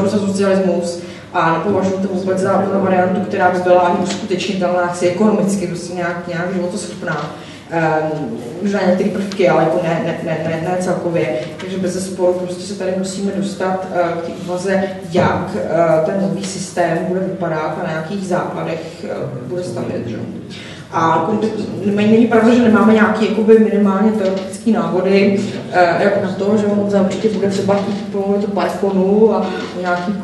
nepovažuji za socialismus a nepovažuji to vůbec za variantu, která by byla ani uskutečnitelná, asi ekonomicky, prostě nějak životoschopná. Možná některé prvky, ale jako ne celkově. Takže bez sporu prostě se tady musíme dostat k té úvaze, jak ten nový systém bude vypadat a na jakých základech bude stavět. Že? A není pravda, že nemáme nějaké minimálně teoretické návody jak na to, že on určitě bude třeba chtít promluvit o parkonu a o nějakým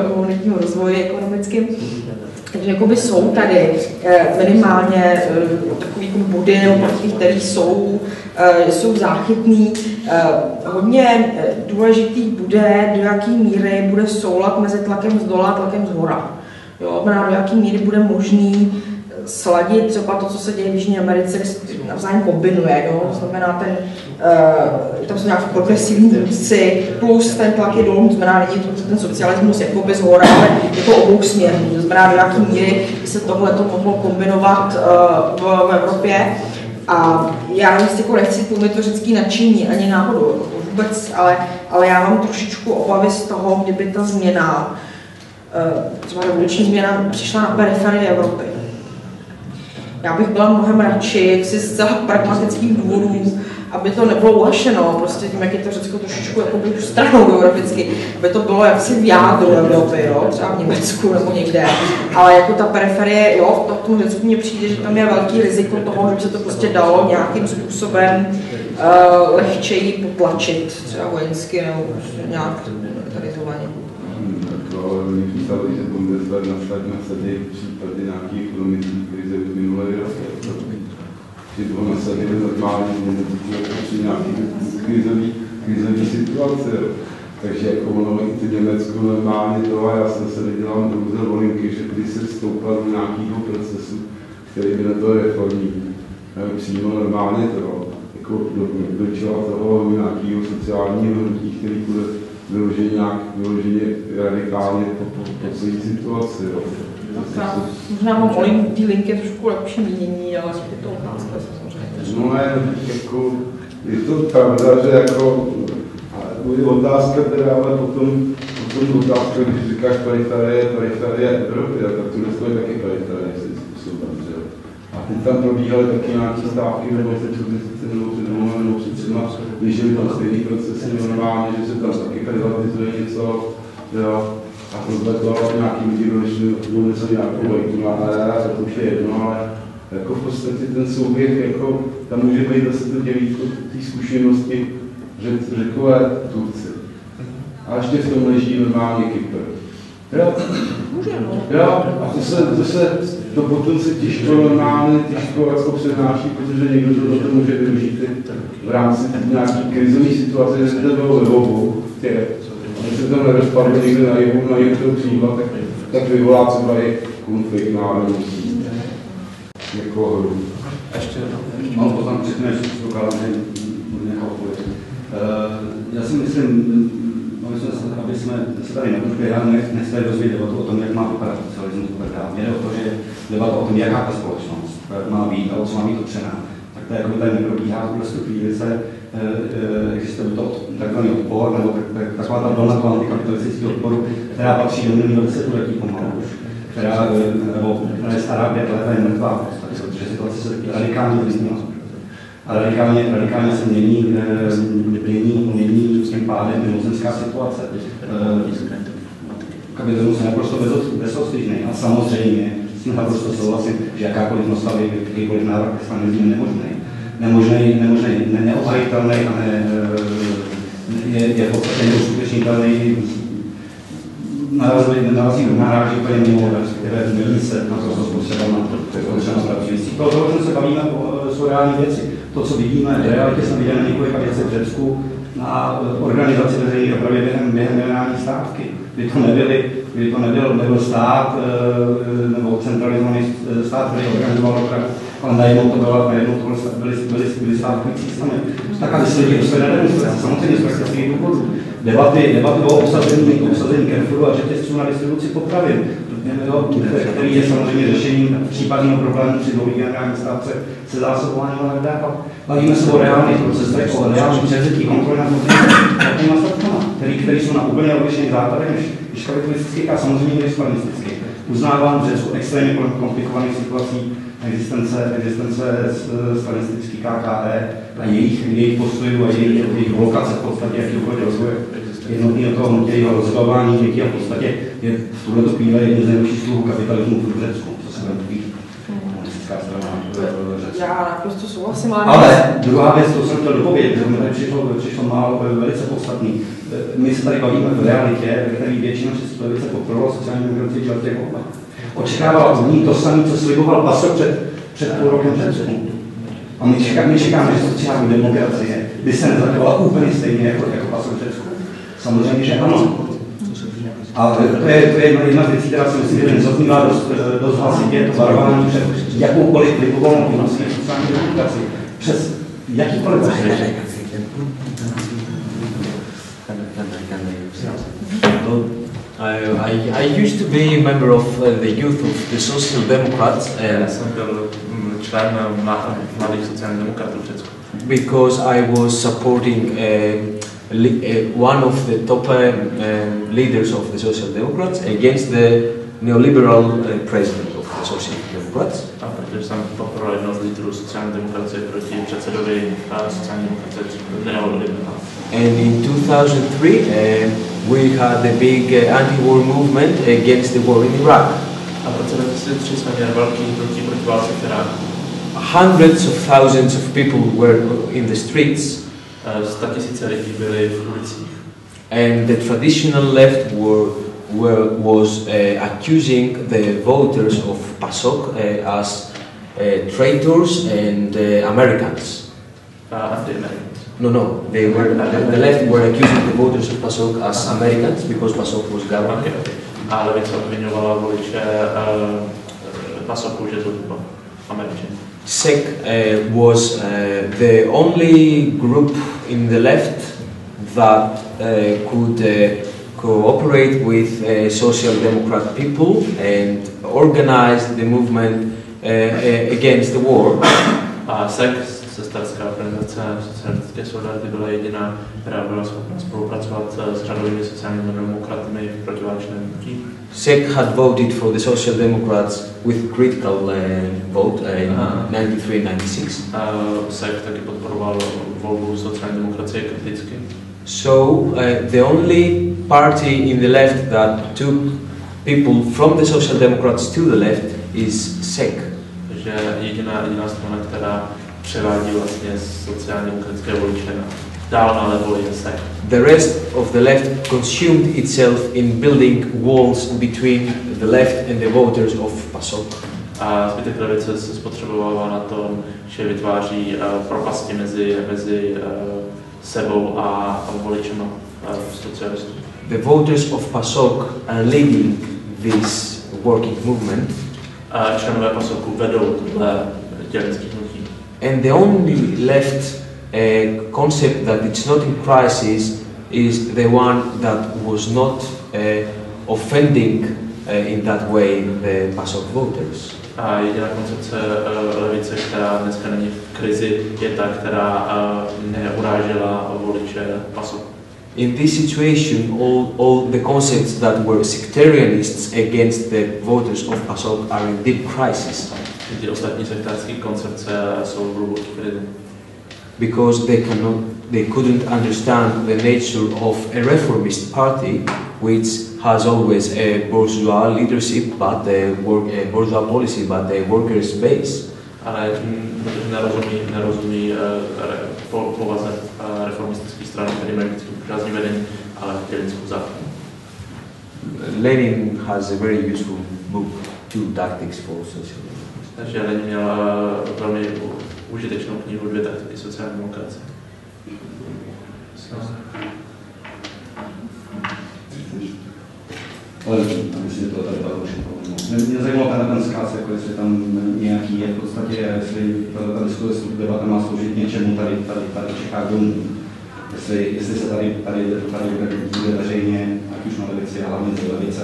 komunitním rozvoji ekonomickým. Takže jsou tady minimálně takový body nebo prvky, které jsou záchytný. Hodně důležitý bude, do jaké míry bude soulad mezi tlakem z dola a tlakem z hora. Jo, do jaké míry bude možný sladit třeba to, co se děje v Jižní Americe, navzájem kombinuje. Jo? To znamená, tam jsou nějaké progresivní vůdci, plus ten tlak je dolů, to znamená, není to ten socialismus jako bez hora, ale je to obou směrný. To znamená, do jaké míry by se tohleto mohlo kombinovat v Evropě. A já nechci tlumit to řecký nadšení, ani náhodou, vůbec, ale já mám trošičku obavy z toho, kdyby ta změna, třeba revoluční změna, přišla na periferii Evropy. Já bych byla mnohem radši, z zcela pragmatických důvodů, aby to nebylo uhašeno, prostě tím, jak je to Řecko trošičku už stranou geograficky, aby to bylo jaksi v jádru Evropy, jo, třeba v Německu nebo někde, ale jako ta periferie, jo, v tom Řecku mně přijde, že tam je velký riziko toho, že by se to prostě dalo nějakým způsobem lehčeji potlačit, třeba vojensky nebo nějak militarizovaně. Představili, že Bundeswehr nasadí případy nějaký ekonomický krize v minulé roce. Že to nasadili normálně při nějaký krizový situace. Takže jako ono i ty Německo normálně to, a já jsem se nedělal různé volinky, že když se vstoupal do nějakého procesu, který by na to reformní přímo normálně trval. Jako do čela toho nějakého sociálního hnutí, který bude vyloženě radikálně po celé situaci. Možná mám ty linky trošku lepší mínění, ale je to otázka samozřejmě. No ne, jako, je to pravda, že jako, je otázka teda, ale potom otázka, když říkáš periferie Evropy, tak to je taky periferie způsobem, že jo. A teď tam probíhaly taky nějaké stávky, nebo před 3 když je tam stejný procesy normálně, že se tam taky privatizuje něco, jo. A to nějaký lidi budou něco nějakou vejku na to už je jedno, ale jako v podstatě ten souběh, jako, tam může být zase to dělítko té zkušenosti Řekové Turci. A ještě v tom leží normálně Kypr. Jo? Jo, a to potom se těžko normálně jako přednáší, protože někdo to může využít v rámci nějaký krizové situace, že to bylo ve obou těch. Když se tam nerozpadlo někde na jihu toho křídla, tak vyvolá třeba i konflikt národností. Jako hru. Ještě mám poznámku, než dokázat, že nechápu politiku. Já si myslím, aby jsme se tady nechtěli rozvíjet debatu o tom, jak má vypadat socialismus libertál. Jde o to, že debata o tom, jaká ta společnost má být a o co má být opřená. Tak to jako tady neprobíhá v tuhle chvíli se existuje to takzvaný odpor, nebo taková ta vlna toho antikapitalistického odporu, která patří do minulého desetiletí pomalu už, která je stará 5 let a je mrtvá, protože situace se radikálně změnila. A radikálně se mění tím pádem mimozemská situace. Kapitalismus je naprosto bezostyžný a samozřejmě s tím naprosto souhlasím, že jakákoliv nastavy, jakýkoliv návrh ke stanismu je nemožný, neobhajitelný a je v podstatě neuskutečnitelný. Naráží úplně mimo, respektive mění se na to, co spotřebujeme na pracující. Proto se bavíme o reální věci. To, co vidíme v realitě, jsme viděli na několika věcech v Řecku na organizaci veřejné dopravy během generální stávky. Kdyby to nebyl stát nebo centralizovaný stát, který organizoval dopravu, ale najednou to byly státkující strany. Tak aby se lidi dostali na demonstrace, samozřejmě z praktických důvodů. Debaty o obsazení Carrefouru a řetězců na distribuci potravin, který je samozřejmě řešením případného problému při dlouhé generální stávce se zásobováním a tak dále. Bavíme se o reálných procesech, o reálných převzetí kontroly nad těma statkama, které jsou na úplně odlišných základech než kapitalistických a samozřejmě než stalinistických. Uznávám v Řecku extrémně komplikovaných situací existence stalinistických KKE a jejich postojů a jejich blokace v podstatě jakýkoliv rozvoje jednotného toho hnutí, jeho rozhodování dětí a v podstatě je v tuto chvíli jedný z nejlepších sluhů kapitalismu v Řecku, co se bude komunistická strana Řecka. Já naprosto souhlasím, ale druhá věc, to jsem chtěl dopovědět, že mi tady přišlo málo velice podstatný. My se tady bavíme v realitě, ve které většina českých levice podporovala sociální demokracii v těch volbách. Očekávala od ní to samé, co sliboval PASOK před půl rokem v Řecku. A my čekáme, že sociální demokracie by se nezachovala úplně stejně jako PASOK v Řecku. Samozřejmě, že ano. A to je jedna z věcí, která si myslím, že nezaznívá dost hlasitě, to varování před jakoukoliv libovolnou činností sociální demokracii. Přes jakýkoliv prostředek. I used to be a member of the youth of the Social Democrats, because I was supporting one of the top leaders of the Social Democrats against the neoliberal president of the Social Democrats. And in 2003, we had a big anti-war movement against the war in Iraq. Hundreds of thousands of people were in the streets. And the traditional left was accusing the voters of PASOK as traitors and Americans. No, the left were accusing the voters of PASOK as Americans because PASOK was government. SEC was the only group in the left that could cooperate with social democrat people and organize the movement against the war. Sestarská organizace socialistické solidarity byla jediná, která byla schopna spolupracovat s řadovými sociálními demokraty v protiválečném hnutí. SEC had voted for the Social Democrats with critical vote in 93-96. SEC taky podporoval volbu sociální demokracie kriticky. So the only party in the left that took people from the Social Democrats to the left is SEC. Takže jediná strana, která převádí vlastně sociálně demokratické voliče dál na levo je SEC. The rest of the left consumed itself in building walls between the left and the voters of PASOK. A zbytek levice se spotřebovává na tom, že vytváří propasti mezi sebou a voličem socialistů. The voters of PASOK are leading this working movement. Členové PASOKu vedou tohle dělnické hnutí. And the only left concept that it's not in crisis is the one that was not offending in that way the PASOK voters. A jediná koncepce levice, která dneska není v krizi, je ta, která neurážela voliče PASOK. In this situation, all the concepts that were sectarianists against the voters of PASOK are in deep crisis. Ty ostatní sektářské koncepce jsou v hluboké krizi. Because they couldn't understand the nature of a reformist party, which has always a bourgeois leadership, but a bourgeois policy, but a workers' base. Ale protože nerozumí povaze reformistické strany, které mají vždycky buržoazní vedení, ale dělnickou základnu. Lenin has a very useful book, Two Tactics for Socialism. Takže Lenin měl velmi užitečnou knihu Dvě taktiky sociální demokracie. Ale myslím, že to tady bylo už mě zajímalo ten zkaz, jako jestli tam nějaký je v podstatě, jestli ta diskuze debata má sloužit něčemu tady v Čechách domů. Jestli se tady bude veřejně, ať už na levici a hlavně z levice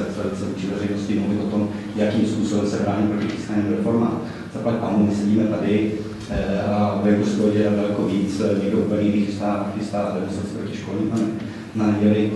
vůči veřejnosti mluvit o tom, jakým způsobem se brání proti chystáným reformám. Zaplať pánu, my sedíme tady a venku z toho dělá daleko víc, někdo úplně jiný chystá demonstrace proti školníkům na neděli.